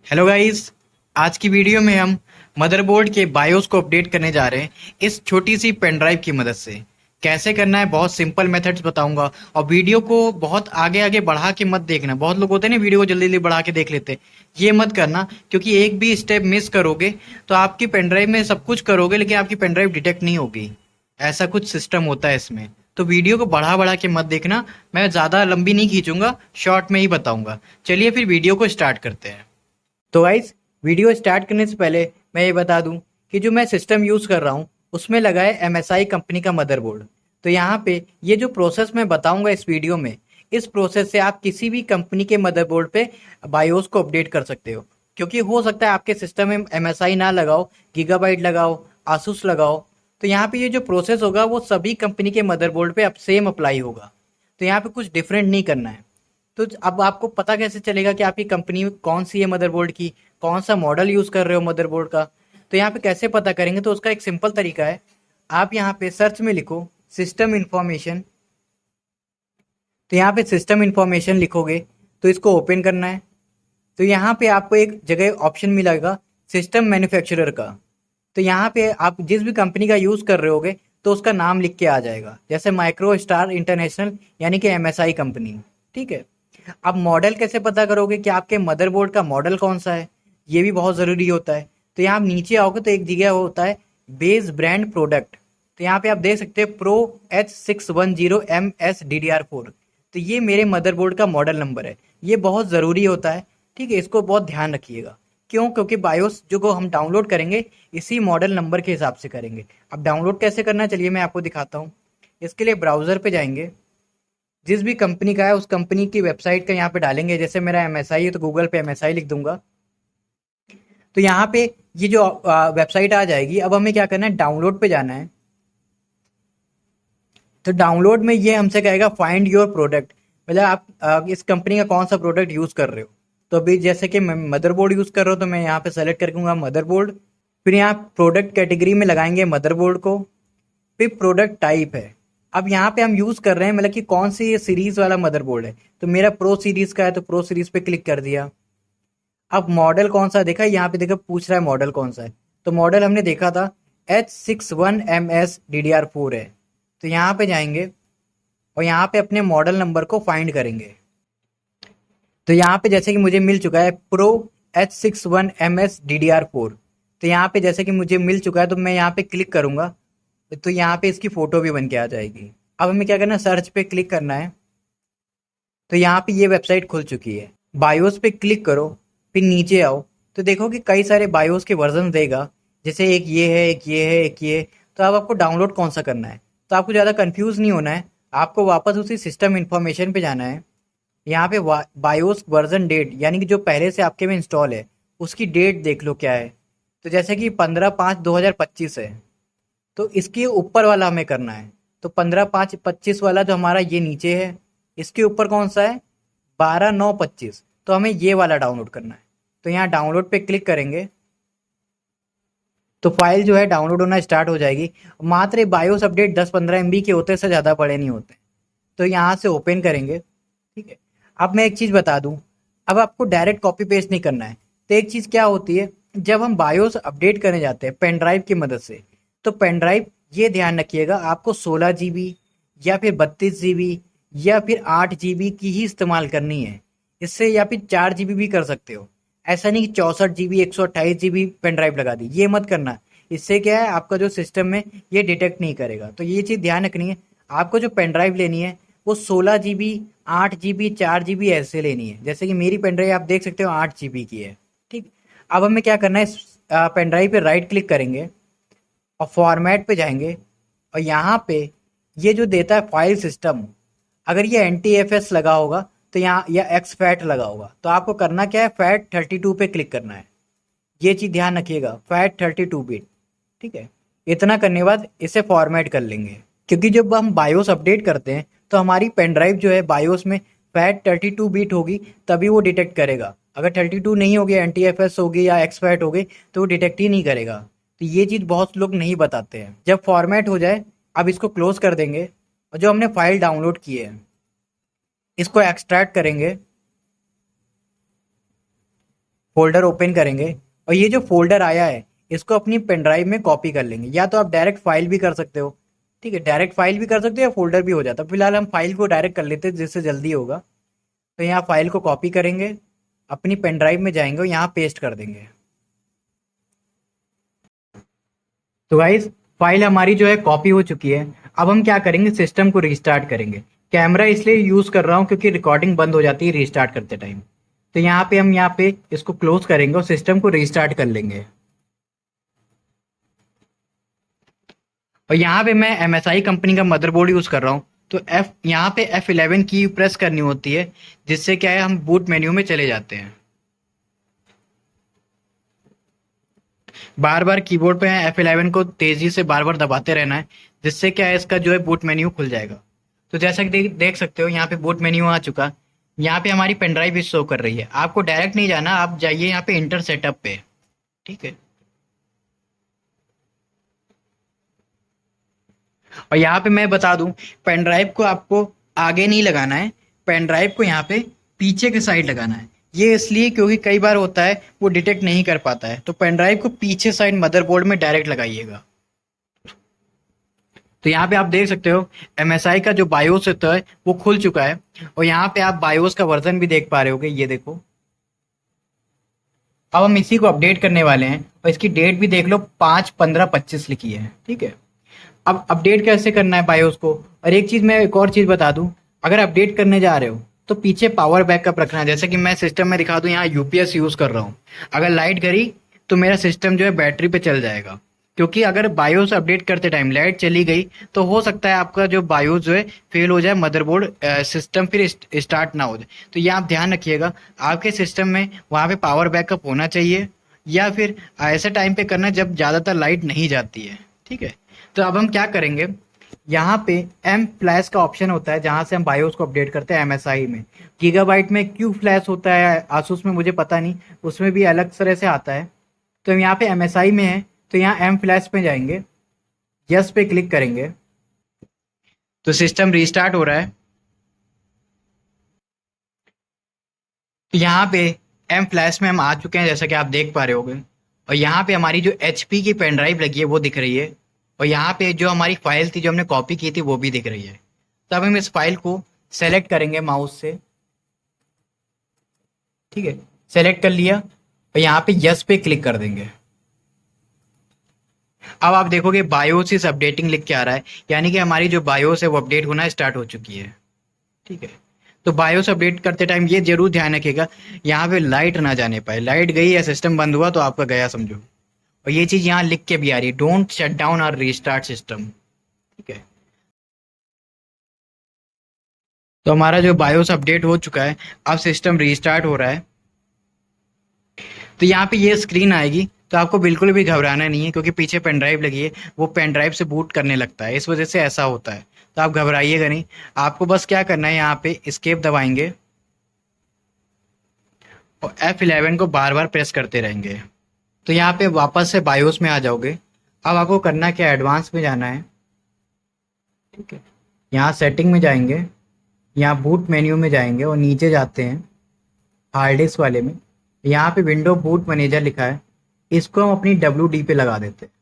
Hello guys. आज की video में हम मदरबोर्ड के बायोस को अपडेट करने जा रहे हैं इस छोटी सी पेन ड्राइव की मदद से। कैसे करना है बहुत सिंपल मेथड्स बताऊंगा। और वीडियो को बहुत आगे आगे बढ़ा के मत देखना। बहुत लोग होते हैं ना, वीडियो को जल्दी जल्दी बढ़ा के देख लेते हैं। ये मत करना, क्योंकि एक भी स्टेप मिस करोगे तो आपकी पेन ड्राइव में सब कुछ करोगे लेकिन आपकी पेन ड्राइव डिटेक्ट नहीं होगी। ऐसा कुछ सिस्टम होता है इसमें। तो वीडियो को बढ़ा बढ़ा के मत देखना। मैं ज़्यादा लंबी नहीं खींचूंगा, शॉर्ट में ही बताऊंगा। चलिए फिर वीडियो को स्टार्ट करते हैं। तो गाइस, वीडियो स्टार्ट करने से पहले मैं ये बता दूं कि जो मैं सिस्टम यूज़ कर रहा हूं उसमें लगा है MSI कंपनी का मदरबोर्ड। तो यहाँ पे ये जो प्रोसेस मैं बताऊंगा इस वीडियो में, इस प्रोसेस से आप किसी भी कंपनी के मदरबोर्ड पे बायोस को अपडेट कर सकते हो। क्योंकि हो सकता है आपके सिस्टम में MSI ना लगाओ, गीगाबाइट लगाओ, आसूस लगाओ। तो यहाँ पे ये जो प्रोसेस होगा वो सभी कंपनी के मदरबोर्ड पे अब सेम अप्लाई होगा। तो यहाँ पे कुछ डिफरेंट नहीं करना है। तो अब आपको पता कैसे चलेगा कि आपकी कंपनी कौन सी है मदरबोर्ड की, कौन सा मॉडल यूज़ कर रहे हो मदरबोर्ड का। तो यहाँ पे कैसे पता करेंगे, तो उसका एक सिंपल तरीका है। आप यहाँ पे सर्च में लिखो सिस्टम इंफॉर्मेशन। तो यहाँ पे सिस्टम इंफॉर्मेशन लिखोगे तो इसको ओपन करना है। तो यहाँ पे आपको एक जगह ऑप्शन मिलेगा सिस्टम मैन्युफैक्चरर का। तो यहाँ पे आप जिस भी कंपनी का यूज़ कर रहे होगे तो उसका नाम लिख के आ जाएगा, जैसे माइक्रो स्टार इंटरनेशनल यानी कि MSI कंपनी। ठीक है। अब मॉडल कैसे पता करोगे कि आपके मदरबोर्ड का मॉडल कौन सा है, ये भी बहुत ज़रूरी होता है। तो यहाँ आप नीचे आओगे तो एक जगह होता है बेस ब्रांड प्रोडक्ट। तो यहाँ पे आप देख सकते हैं प्रो H610MS DDR4। तो ये मेरे मदरबोर्ड का मॉडल नंबर है। ये बहुत ज़रूरी होता है। ठीक है, इसको बहुत ध्यान रखिएगा। क्यों? क्योंकि बायोस जो को हम डाउनलोड करेंगे इसी मॉडल नंबर के हिसाब से करेंगे। अब डाउनलोड कैसे करना है चलिए मैं आपको दिखाता हूँ। इसके लिए ब्राउज़र पे जाएंगे, जिस भी कंपनी का है उस कंपनी की वेबसाइट का यहाँ पे डालेंगे। जैसे मेरा MSI है तो गूगल पे MSI लिख दूंगा। तो यहाँ पे ये जो वेबसाइट आ जाएगी। अब हमें क्या करना है, डाउनलोड पे जाना है। तो डाउनलोड में ये हमसे कहेगा फाइंड योर प्रोडक्ट, मतलब आप इस कंपनी का कौन सा प्रोडक्ट यूज़ कर रहे हो। तो अभी जैसे कि मैं मदरबोर्ड यूज़ कर रहा हूँ तो मैं यहाँ पे सेलेक्ट करूँगा मदरबोर्ड। फिर यहाँ प्रोडक्ट कैटेगरी में लगाएंगे मदरबोर्ड को। फिर प्रोडक्ट टाइप है। अब यहाँ पे हम यूज़ कर रहे हैं मतलब कि कौन सी ये सीरीज़ वाला मदरबोर्ड है। तो मेरा प्रो सीरीज़ का है तो प्रो सीरीज़ पे क्लिक कर दिया। अब मॉडल कौन सा देखा, यहाँ पे देखा पूछ रहा है मॉडल कौन सा है। तो मॉडल हमने देखा था H61MS DDR4 है। तो यहाँ पे जाएंगे और यहाँ पे अपने मॉडल नंबर को फाइंड करेंगे। तो यहाँ पे जैसे कि मुझे मिल चुका है प्रो H61MS DDR4। तो यहाँ पे जैसे कि मुझे मिल चुका है तो मैं यहाँ पे क्लिक करूंगा तो यहाँ पे इसकी फोटो भी बन के आ जाएगी। अब हमें क्या करना है, सर्च पे क्लिक करना है। तो यहाँ पे ये वेबसाइट खुल चुकी है। बायोस पे क्लिक करो, फिर नीचे आओ तो देखो कि कई सारे बायोस के वर्जन देगा। जैसे एक ये है, एक ये है, एक ये। तो अब आपको डाउनलोड कौन सा करना है। तो आपको ज़्यादा कंफ्यूज नहीं होना है। आपको वापस उसी सिस्टम इन्फॉर्मेशन पे जाना है। यहाँ पे बायोस वर्जन डेट यानी कि जो पहले से आपके में इंस्टॉल है उसकी डेट देख लो क्या है। तो जैसे कि 15/5/2025 है। तो इसके ऊपर वाला हमें करना है। तो 15/5/25 वाला जो हमारा ये नीचे है, इसके ऊपर कौन सा है, 12/9/25। तो हमें ये वाला डाउनलोड करना है। तो यहाँ डाउनलोड पे क्लिक करेंगे तो फाइल जो है डाउनलोड होना स्टार्ट हो जाएगी। मात्र बायोस अपडेट 10-15 MB के होते से ज़्यादा बड़े नहीं होते। तो यहाँ से ओपन करेंगे। ठीक है। अब मैं एक चीज़ बता दूं, अब आपको डायरेक्ट कॉपी पेस्ट नहीं करना है। तो एक चीज़ क्या होती है, जब हम बायोस अपडेट करने जाते हैं पेन ड्राइव की मदद से, तो पेन ड्राइव ये ध्यान रखिएगा आपको 16 GB या फिर 32 GB या फिर 8 GB की ही इस्तेमाल करनी है। इससे या फिर 4 GB भी कर सकते हो। ऐसा नहीं कि 64 GB 128 GB पेन ड्राइव लगा दी, ये मत करना। इससे क्या है, आपका जो सिस्टम में ये डिटेक्ट नहीं करेगा। तो ये चीज़ ध्यान रखनी है। आपको जो पेन ड्राइव लेनी है वो 16 GB 8 GB 4 GB ऐसे लेनी है। जैसे कि मेरी पेन ड्राइव आप देख सकते हो 8 GB की है। ठीक। अब हमें क्या करना है, इस पेन ड्राइव पे राइट क्लिक करेंगे और फॉर्मेट पे जाएंगे। और यहाँ पे ये जो देता है फाइल सिस्टम, अगर ये NTFS लगा होगा तो यहाँ या एक्सफैट लगा होगा तो आपको करना क्या है, FAT32 पे क्लिक करना है। ये चीज़ ध्यान रखिएगा, FAT32 बिट। ठीक है। इतना करने के बाद इसे फॉर्मेट कर लेंगे। क्योंकि जब हम बायोस अपडेट करते हैं तो हमारी पेन ड्राइव जो है बायोस में FAT32 बिट होगी तभी वो डिटेक्ट करेगा। अगर 32 नहीं होगी, NTFS होगी या एक्सफैट होगी, तो वो डिटेक्ट ही नहीं करेगा। तो ये चीज़ बहुत लोग नहीं बताते हैं। जब फॉर्मेट हो जाए, अब इसको क्लोज कर देंगे और जो हमने फाइल डाउनलोड की है इसको एक्सट्रैक्ट करेंगे। फोल्डर ओपन करेंगे और ये जो फोल्डर आया है इसको अपनी पेन ड्राइव में कॉपी कर लेंगे, या तो आप डायरेक्ट फाइल भी कर सकते हो। ठीक है, डायरेक्ट फाइल भी कर सकते हो या फोल्डर भी हो जाता है। फिलहाल हम फाइल को डायरेक्ट कर लेते हैं जिससे जल्दी होगा। तो यहाँ फाइल को कॉपी करेंगे, अपनी पेन ड्राइव में जाएंगे और यहाँ पेस्ट कर देंगे। तो गाइस फाइल हमारी जो है कॉपी हो चुकी है। अब हम क्या करेंगे, सिस्टम को रीस्टार्ट करेंगे। कैमरा इसलिए यूज कर रहा हूँ क्योंकि रिकॉर्डिंग बंद हो जाती है रीस्टार्ट करते टाइम। तो हम यहाँ पे इसको क्लोज करेंगे और सिस्टम को रीस्टार्ट कर लेंगे। और यहाँ पे मैं MSI कंपनी का मदरबोर्ड यूज कर रहा हूँ। तो यहाँ पे F11 की प्रेस करनी होती है, जिससे क्या है हम बूट मेन्यू में चले जाते हैं। बार बार कीबोर्ड पे F11 को तेजी से बार बार दबाते रहना है, जिससे क्या है इसका जो है बूट मेन्यू खुल जाएगा। तो जैसा कि देख सकते हो यहाँ पे बूट मेन्यू आ चुका। यहाँ पे हमारी पेन ड्राइव भी शो कर रही है। आपको डायरेक्ट नहीं जाना, आप जाइए यहाँ पे इंटर सेटअप पे। ठीक है, और यहाँ पे मैं बता दूं, पेन ड्राइव को आपको आगे नहीं लगाना है, पेन ड्राइव को यहाँ पे पीछे के साइड लगाना है। ये इसलिए क्योंकि कई बार होता है वो डिटेक्ट नहीं कर पाता है। तो पेन ड्राइव को पीछे साइड मदरबोर्ड में डायरेक्ट लगाइएगा। तो यहाँ पे आप देख सकते हो MSI का जो बायोस होता है वो खुल चुका है। और यहाँ पे आप बायोस का वर्जन भी देख पा रहे होगे, ये देखो। अब हम इसी को अपडेट करने वाले हैं और इसकी डेट भी देख लो, 5/15/25 लिखी है। ठीक है, अब अपडेट कैसे करना है बायोस को। और एक चीज मैं एक और चीज बता दूं, अगर अपडेट करने जा रहे हो तो पीछे पावर बैकअप रखना है। जैसे कि मैं सिस्टम में दिखा दूं, यहाँ यूपीएस यूज कर रहा हूँ। अगर लाइट गई तो मेरा सिस्टम जो है बैटरी पे चल जाएगा, क्योंकि अगर बायोस अपडेट करते टाइम लाइट चली गई तो हो सकता है आपका जो बायोस जो है फेल हो जाए, मदरबोर्ड सिस्टम फिर स्टार्ट ना हो जाए। तो ये आप ध्यान रखिएगा, आपके सिस्टम में वहाँ पे पावर बैकअप होना चाहिए, या फिर ऐसे टाइम पे करना जब ज़्यादातर लाइट नहीं जाती है। ठीक है, तो अब हम क्या करेंगे, यहाँ पे एम फ्लैश का ऑप्शन होता है जहाँ से हम बायोस को अपडेट करते हैं। MSI में गीगाबाइट में क्यू फ्लैश होता है, आसूस में मुझे पता नहीं, उसमें भी अलग तरह से आता है। तो हम यहाँ पे MSI में है, तो यहाँ एम फ्लैश में जाएंगे, यस पे क्लिक करेंगे। तो सिस्टम रीस्टार्ट हो रहा है। तो यहाँ पे एम फ्लैश में हम आ चुके हैं, जैसा कि आप देख पा रहे होगे। और यहाँ पे हमारी जो HP की पेन ड्राइव लगी है वो दिख रही है। और यहाँ पे जो हमारी फाइल थी जो हमने कॉपी की थी वो भी दिख रही है। तो अब हम इस फाइल को सेलेक्ट करेंगे माउस से। ठीक है, सेलेक्ट कर लिया और यहाँ पे यस पे क्लिक कर देंगे। अब आप देखोगे बायोस इज अपडेटिंग लिख के आ रहा है, यानी कि हमारी जो बायोस है वो अपडेट होना स्टार्ट हो चुकी है। ठीक है, तो बायोस अपडेट करते टाइम ये जरूर ध्यान रखिएगा यहाँ पे लाइट ना जाने पाए। लाइट गई या सिस्टम बंद हुआ तो आपका गया समझो। और ये चीज यहाँ लिख के भी आ रही है, डोंट शट डाउन और रीस्टार्ट सिस्टम। ठीक है, तो हमारा जो बायोस अपडेट हो चुका है, अब सिस्टम रीस्टार्ट हो रहा है। तो यहाँ पे ये स्क्रीन आएगी। तो आपको बिल्कुल भी घबराना नहीं है, क्योंकि पीछे पेन ड्राइव लगी है, वो पेन ड्राइव से बूट करने लगता है, इस वजह से ऐसा होता है। तो आप घबराइएगा नहीं। आपको बस क्या करना है, यहाँ पे एस्केप दबाएंगे और F11 को बार बार प्रेस करते रहेंगे। तो यहाँ पे वापस से बायोस में आ जाओगे। अब आपको करना क्या, एडवांस में जाना है। ठीक है, यहाँ सेटिंग में जाएंगे, यहाँ बूट मेन्यू में जाएंगे और नीचे जाते हैं हार्ड डिस्क वाले में। यहाँ पे विंडो बूट मैनेजर लिखा है, इसको हम अपनी WD पे लगा देते हैं।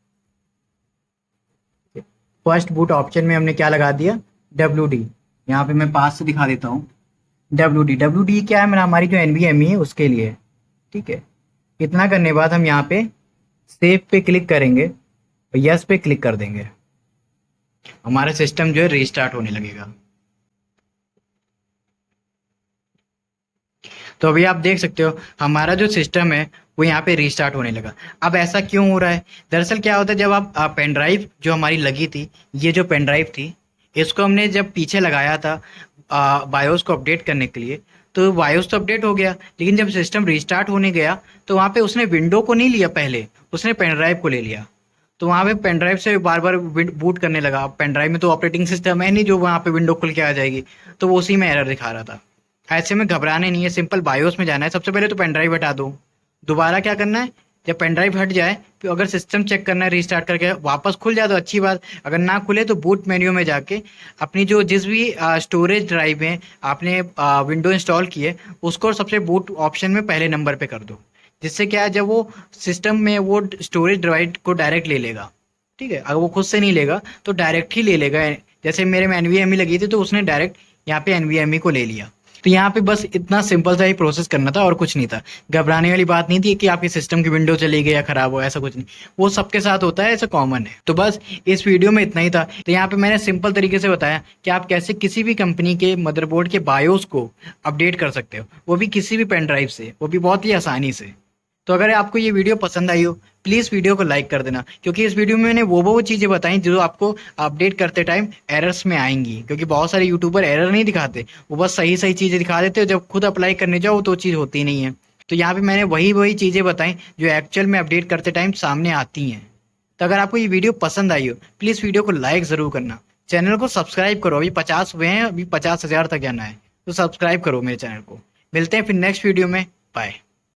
फर्स्ट बूट ऑप्शन में हमने क्या लगा दिया, WD। यहाँ पे मैं पास से दिखा देता हूँ। WD क्या है, मेरा हमारी जो NVMe है उसके लिए। ठीक है, इतना करने के बाद हम यहाँ पे सेव पे क्लिक करेंगे और यस पे क्लिक कर देंगे। हमारा सिस्टम जो है रीस्टार्ट होने लगेगा। तो अभी आप देख सकते हो हमारा जो सिस्टम है वो यहाँ पे रीस्टार्ट होने लगा। अब ऐसा क्यों हो रहा है, दरअसल क्या होता है, जब आप पेन ड्राइव जो हमारी लगी थी, ये जो पेन ड्राइव थी, इसको हमने जब पीछे लगाया था बायोस को अपडेट करने के लिए, तो बायोस तो अपडेट हो गया, लेकिन जब सिस्टम रीस्टार्ट होने गया तो वहाँ पे उसने विंडो को नहीं लिया, पहले उसने पेन ड्राइव को ले लिया। तो वहाँ पे पेन ड्राइव से बार बार बूट करने लगा। पेन ड्राइव में तो ऑपरेटिंग सिस्टम है नहीं जो वहाँ पे विंडो खुल के आ जाएगी, तो वो उसी में एरर दिखा रहा था। ऐसे में घबराने नहीं है, सिंपल बायोस में जाना है। सबसे पहले तो पेन ड्राइव हटा दो। दोबारा क्या करना है, जब पेन ड्राइव हट जाए तो अगर सिस्टम चेक करना है रीस्टार्ट करके वापस खुल जाए तो अच्छी बात, अगर ना खुले तो बूट मेन्यू में जाके अपनी जो जिस भी स्टोरेज ड्राइव में आपने विंडो इंस्टॉल की है उसको सबसे बूट ऑप्शन में पहले नंबर पे कर दो। जिससे क्या है, जब वो सिस्टम में वो स्टोरेज डिवाइड को डायरेक्ट ले लेगा। ठीक है, अगर वो खुद से नहीं लेगा तो डायरेक्ट ही ले लेगा। जैसे मेरे में एनवीएमई लगी थी तो उसने डायरेक्ट यहाँ पे एनवीएमई को ले लिया। तो यहाँ पे बस इतना सिंपल सा ही प्रोसेस करना था और कुछ नहीं था। घबराने वाली बात नहीं थी कि आपके सिस्टम की विंडो चली गई या खराब हो, ऐसा कुछ नहीं। वो सबके साथ होता है, ऐसा कॉमन है। तो बस इस वीडियो में इतना ही था। तो यहाँ पे मैंने सिंपल तरीके से बताया कि आप कैसे किसी भी कंपनी के मदरबोर्ड के बायोस को अपडेट कर सकते हो, वो भी किसी भी पेन ड्राइव से, वो भी बहुत ही आसानी से। तो अगर आपको ये वीडियो पसंद आई हो, प्लीज़ वीडियो को लाइक कर देना, क्योंकि इस वीडियो में मैंने वो चीज़ें बताई जो आपको अपडेट करते टाइम एरर्स में आएंगी। क्योंकि बहुत सारे यूट्यूबर एरर नहीं दिखाते, वो बस सही सही चीज़ें दिखा देते हो, जब खुद अप्लाई करने जाओ तो चीज़ होती नहीं है। तो यहाँ पे मैंने वही चीज़ें बताई जो एक्चुअल में अपडेट करते टाइम सामने आती हैं। तो अगर आपको ये वीडियो पसंद आई हो, प्लीज़ वीडियो को लाइक ज़रूर करना। चैनल को सब्सक्राइब करो, अभी 50 हुए हैं, अभी 50,000 तक जाना है। तो सब्सक्राइब करो मेरे चैनल को। मिलते हैं फिर नेक्स्ट वीडियो में। बाय।